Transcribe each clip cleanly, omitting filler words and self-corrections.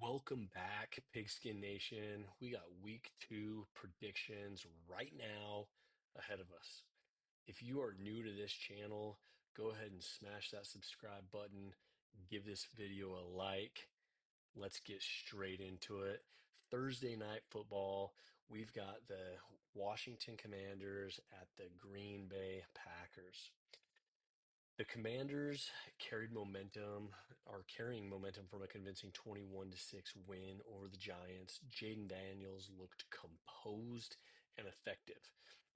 Welcome back, Pigskin Nation. We got week two predictions right now ahead of us. If you are new to this channel, go ahead and smash that subscribe button. Give this video a like. Let's get straight into it. Thursday night football, we've got the Washington Commanders at the Green Bay Packers. The Commanders are carrying momentum from a convincing 21-6 win over the Giants. Jaden Daniels looked composed and effective.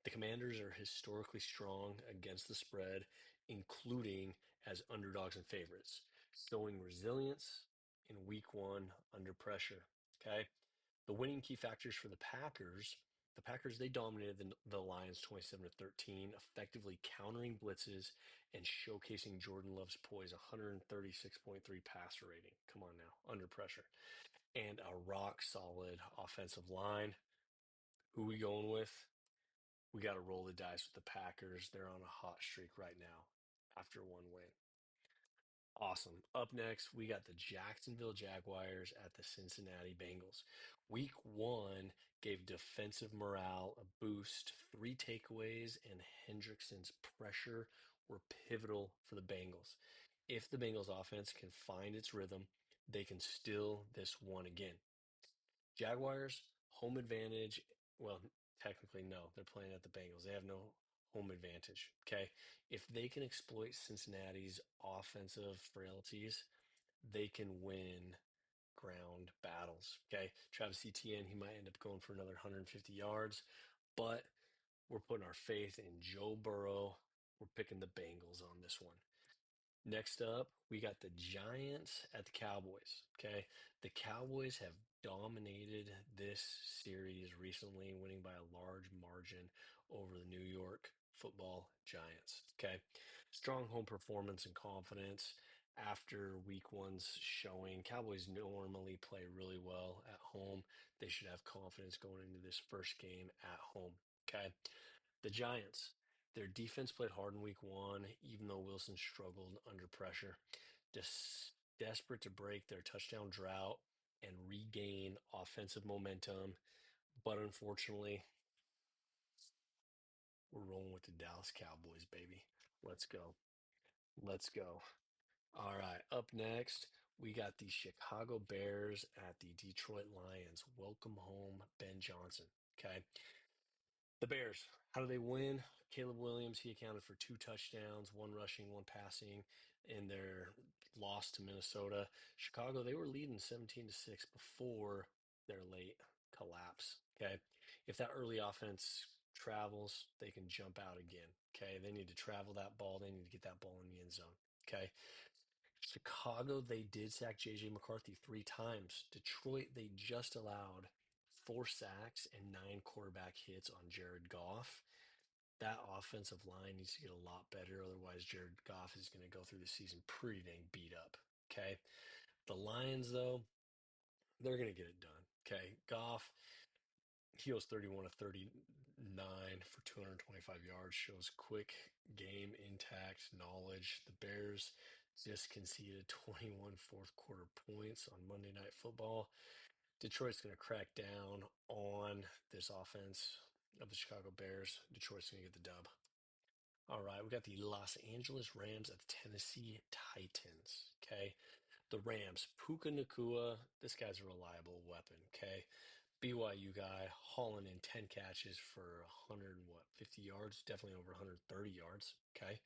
The Commanders are historically strong against the spread, including as underdogs and favorites, showing resilience in week one under pressure. Okay. The winning key factors for the Packers, they dominated the Lions 27-13, effectively countering blitzes and showcasing Jordan Love's poise, 136.3 passer rating. Come on now, under pressure. And a rock solid offensive line. Who we going with? We got to roll the dice with the Packers. They're on a hot streak right now after one win. Awesome. Up next, we got the Jacksonville Jaguars at the Cincinnati Bengals. Week one gave defensive morale a boost. Three takeaways and Hendrickson's pressure were pivotal for the Bengals. If the Bengals offense can find its rhythm, they can steal this one again. Jaguars, home advantage. Well, technically, no. They're playing at the Bengals. They have no home advantage. Okay. If they can exploit Cincinnati's offensive frailties, they can win ground battles. Okay. Travis Etienne, he might end up going for another 150 yards, but we're putting our faith in Joe Burrow. We're picking the Bengals on this one. Next up, we got the Giants at the Cowboys. Okay. The Cowboys have dominated this series recently, winning by a large margin over the New York football Giants. Okay. Strong home performance and confidence after week one's showing. Cowboys normally play really well at home. They should have confidence going into this first game at home. Okay. The Giants. Their defense played hard in week one, even though Wilson struggled under pressure. Desperate to break their touchdown drought and regain offensive momentum. But unfortunately, we're rolling with the Dallas Cowboys, baby. Let's go. Let's go. All right. Up next, we got the Chicago Bears at the Detroit Lions. Welcome home, Ben Johnson. Okay. The Bears, how do they win? Caleb Williams, he accounted for two touchdowns, one rushing, one passing in their loss to Minnesota. Chicago, they were leading 17-6 before their late collapse. Okay. If that early offense travels, they can jump out again. Okay. They need to travel that ball. They need to get that ball in the end zone. Okay. Chicago, they did sack JJ McCarthy three times. Detroit, they just allowed four sacks and nine quarterback hits on Jared Goff. That offensive line needs to get a lot better. Otherwise, Jared Goff is going to go through the season pretty dang beat up. Okay. The Lions, though, they're going to get it done. Okay. Goff, he goes 31 of 39 for 225 yards, shows quick game, intact knowledge. The Bears just conceded 21 fourth quarter points on Monday Night Football. Detroit's going to crack down on this offense of the Chicago Bears. Detroit's going to get the dub. All right, we got the Los Angeles Rams at the Tennessee Titans. Okay. The Rams, Puka Nakua, this guy's a reliable weapon. Okay. BYU guy hauling in 10 catches for 100 and what, 50 yards, definitely over 130 yards. Okay.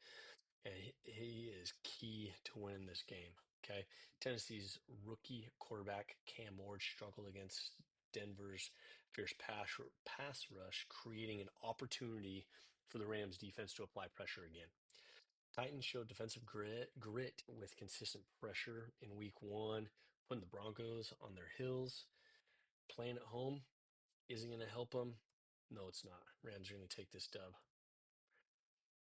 And he is key to winning this game. Okay. Tennessee's rookie quarterback, Cam Ward, struggled against Denver's fierce pass rush, creating an opportunity for the Rams defense to apply pressure again. Titans showed defensive grit with consistent pressure in week one, putting the Broncos on their heels. Playing at home isn't going to help them. No, it's not. Rams are going to take this dub.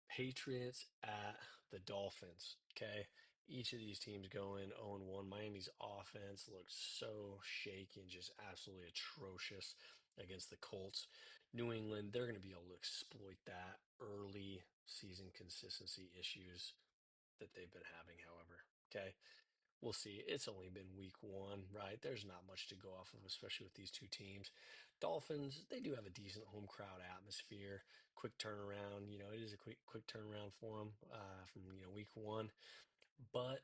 Patriots at the Dolphins. Okay. Each of these teams going 0-1. Miami's offense looked so shaky and just absolutely atrocious against the Colts. New England, they're going to be able to exploit that early season consistency issues that they've been having, however. Okay. we'll see. It's only been week one, right? There's not much to go off of, especially with these two teams. Dolphins, they do have a decent home crowd atmosphere, quick turnaround. It is a quick turnaround for them from week one, but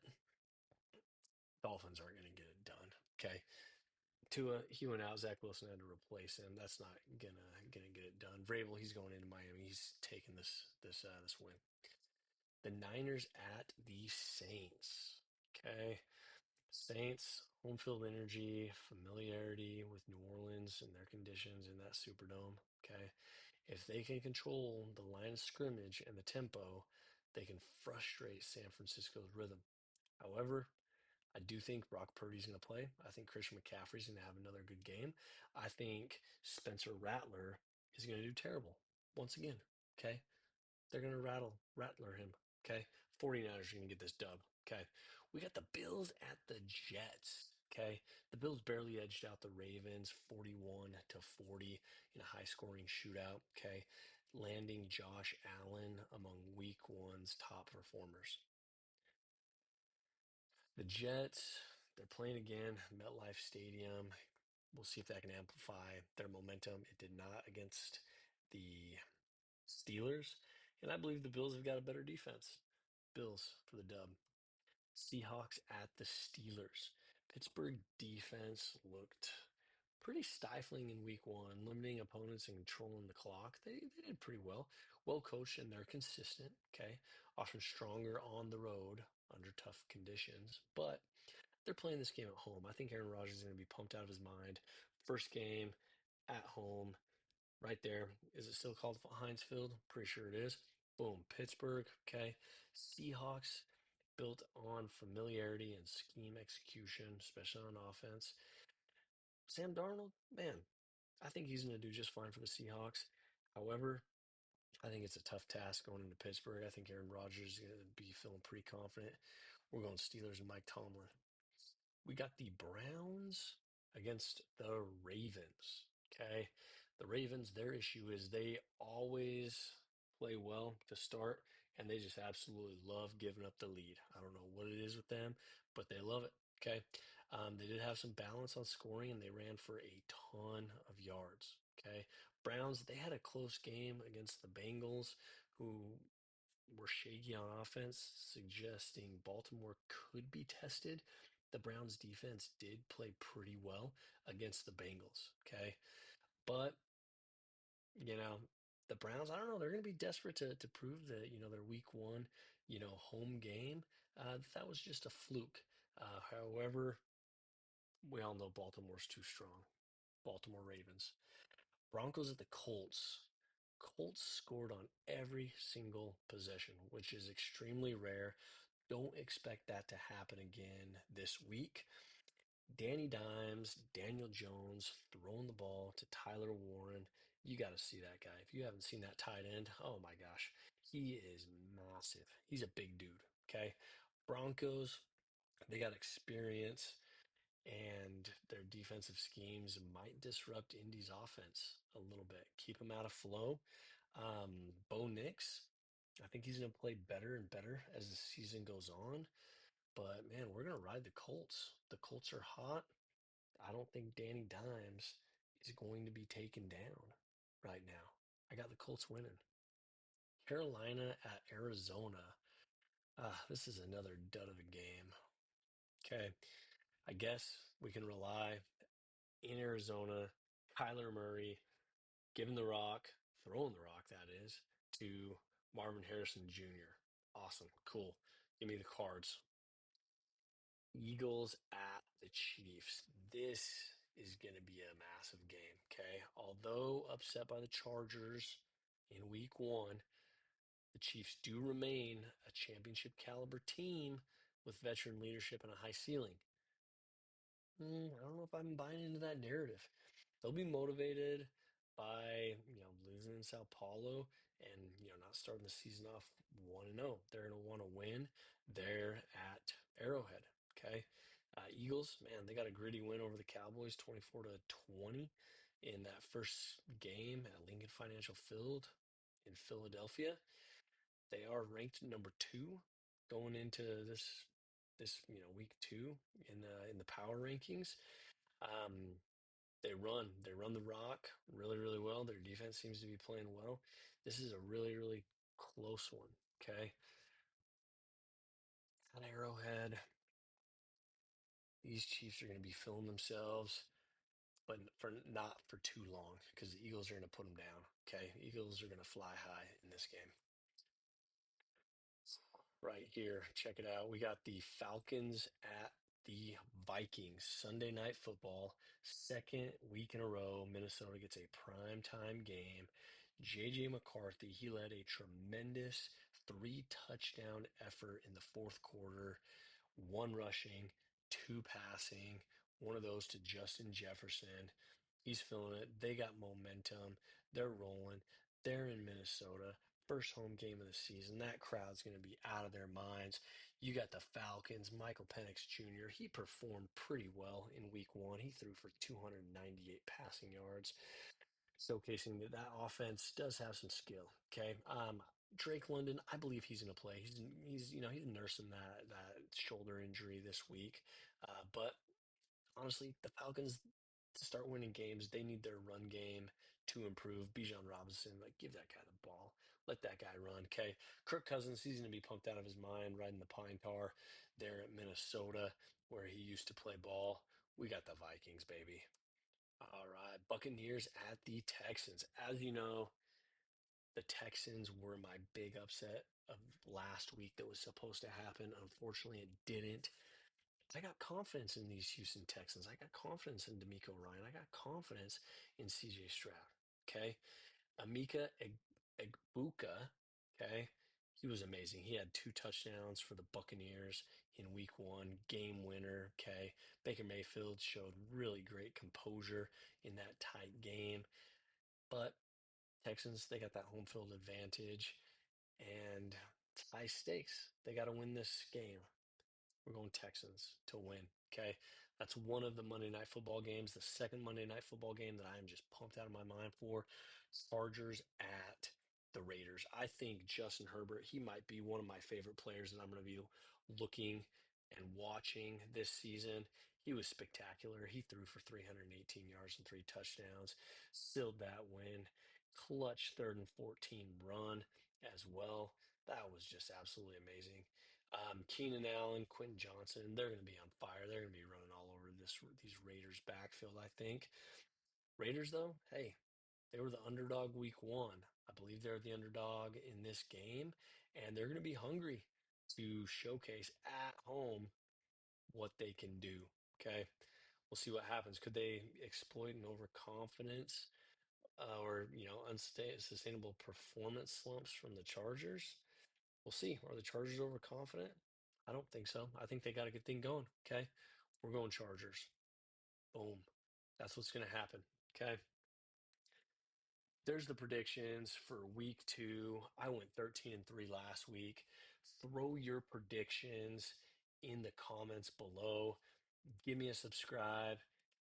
Dolphins aren't going to get it done. Okay, Tua, he went out. Zach Wilson had to replace him. That's not gonna get it done. Vrabel, he's going into Miami. He's taking this win. The Niners at the Saints. Okay. Saints, home field energy, familiarity with New Orleans and their conditions in that Superdome. Okay. If they can control the line of scrimmage and the tempo, they can frustrate San Francisco's rhythm. However, I do think Brock Purdy's going to play. I think Christian McCaffrey's going to have another good game. I think Spencer Rattler is going to do terrible once again. Okay. They're going to Rattler him. Okay. 49ers are going to get this dub. Okay. We got the Bills at the Jets. Okay. The Bills barely edged out the Ravens 41-40 in a high scoring shootout. Okay. Landing Josh Allen among week one's top performers. The Jets, they're playing again, MetLife Stadium. We'll see if that can amplify their momentum. It did not against the Steelers. And I believe the Bills have got a better defense. Bills for the dub. Seahawks at the Steelers. Pittsburgh defense looked pretty stifling in week one, limiting opponents and controlling the clock. They did pretty well. Well coached and they're consistent, okay? Often stronger on the road under tough conditions. But they're playing this game at home. I think Aaron Rodgers is going to be pumped out of his mind. First game at home, right there. Is it still called Heinz Field? Pretty sure it is. Boom, Pittsburgh. Okay. Seahawks built on familiarity and scheme execution, especially on offense. Sam Darnold, man, I think he's going to do just fine for the Seahawks. However, I think it's a tough task going into Pittsburgh. I think Aaron Rodgers is going to be feeling pretty confident. We're going Steelers and Mike Tomlin. We got the Browns against the Ravens. Okay. The Ravens, their issue is they always play well to start, and they just absolutely love giving up the lead. I don't know what it is with them, but they love it. Okay. They did have some balance on scoring, and they ran for a ton of yards. Okay. Browns, they had a close game against the Bengals, who were shaky on offense, suggesting Baltimore could be tested. The Browns defense did play pretty well against the Bengals. Okay. But, you know, the Browns, I don't know, they're going to be desperate to prove that, their week one, home game, that was just a fluke. However, we all know Baltimore's too strong. Baltimore Ravens. Broncos at the Colts. Colts scored on every single possession, which is extremely rare. Don't expect that to happen again this week. Danny Dimes, Daniel Jones throwing the ball to Tyler Warren. You got to see that guy. If you haven't seen that tight end, oh my gosh, he is massive. He's a big dude. Okay. Broncos, they got experience and their defensive schemes might disrupt Indy's offense a little bit, keep them out of flow. Bo Nix, I think he's going to play better and better as the season goes on. But man, we're going to ride the Colts. The Colts are hot. I don't think Danny Dimes is going to be taken down right now. I got the Colts winning. Carolina at Arizona. This is another dud of a game. Okay. I guess we can rely in Arizona, Kyler Murray giving the rock, throwing the rock, that is, to Marvin Harrison Jr. Awesome. Cool. Give me the cards. Eagles at the Chiefs. This is going to be a massive game, okay? Although upset by the Chargers in week one, the Chiefs do remain a championship caliber team with veteran leadership and a high ceiling. I don't know if I'm buying into that narrative. They'll be motivated by, losing in Sao Paulo and, not starting the season off 1-0. They're going to want to win there at Arrowhead. Okay. Eagles, man, they got a gritty win over the Cowboys 24-20 in that first game at Lincoln Financial Field in Philadelphia. They are ranked number 2 going into this this, week two in the power rankings. Um, they run the rock really, really well. Their defense seems to be playing well. This is a really, really close one. Okay, at Arrowhead, these Chiefs are going to be filling themselves, but for not for too long because the Eagles are going to put them down. Okay, Eagles are going to fly high in this game. Right here, check it out. We got the Falcons at the Vikings. Sunday night football, second week in a row. Minnesota gets a prime time game. JJ McCarthy, he led a tremendous 3 touchdown effort in the fourth quarter, one rushing, two passing, one of those to Justin Jefferson. He's feeling it. They got momentum. They're rolling. They're in Minnesota. First home game of the season. That crowd's going to be out of their minds. You got the Falcons. Michael Penix Jr., he performed pretty well in week one. He threw for 298 passing yards, showcasing that offense does have some skill. Okay. Drake London, I believe he's going to play. He's nursing that shoulder injury this week. But honestly, the Falcons to start winning games, they need their run game to improve. Bijan Robinson, like give that guy the ball. Let that guy run. Okay. Kirk Cousins, he's going to be pumped out of his mind riding the pine tar there at Minnesota where he used to play ball. We got the Vikings, baby. All right. Buccaneers at the Texans. As you know, the Texans were my big upset of last week that was supposed to happen. Unfortunately, it didn't. I got confidence in these Houston Texans. I got confidence in D'Amico Ryan. I got confidence in CJ Stroud. Okay. Emeka Egbuka. Okay. He was amazing. He had 2 touchdowns for the Buccaneers in week one, game winner. Okay. Baker Mayfield showed really great composure in that tight game. But Texans, they got that home field advantage and it's high stakes. They got to win this game. We're going Texans to win. Okay. That's one of the Monday Night Football games. The second Monday Night Football game that I am just pumped out of my mind for Chargers at the Raiders. I think Justin Herbert, he might be one of my favorite players that I'm going to be looking and watching this season. He was spectacular. He threw for 318 yards and 3 touchdowns, sealed that win, clutch 3rd and 14 run as well. That was just absolutely amazing. Keenan Allen, Quentin Johnson, they're going to be on fire. They're going to be running all over these Raiders backfield, I think. Raiders, though, hey, they were the underdog week one. I believe they're the underdog in this game, and they're going to be hungry to showcase at home what they can do. Okay. We'll see what happens. Could they exploit an overconfidence or, unsustainable performance slumps from the Chargers? We'll see. Are the Chargers overconfident? I don't think so. I think they got a good thing going. Okay. We're going Chargers. Boom. That's what's going to happen. Okay. There's the predictions for week two. I went 13-3 last week. Throw your predictions in the comments below. Give me a subscribe.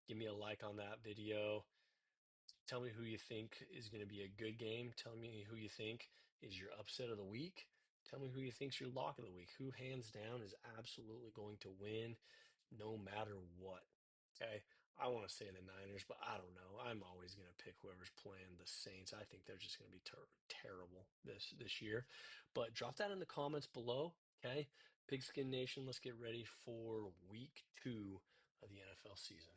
Give me a like on that video. Tell me who you think is going to be a good game. Tell me who you think is your upset of the week. Tell me who you think's your lock of the week. Who hands down is absolutely going to win no matter what. Okay. I want to say the Niners, but I don't know. I'm always going to pick whoever's playing the Saints. I think they're just going to be terrible this year. But drop that in the comments below. Okay. Pigskin Nation, let's get ready for week two of the NFL season.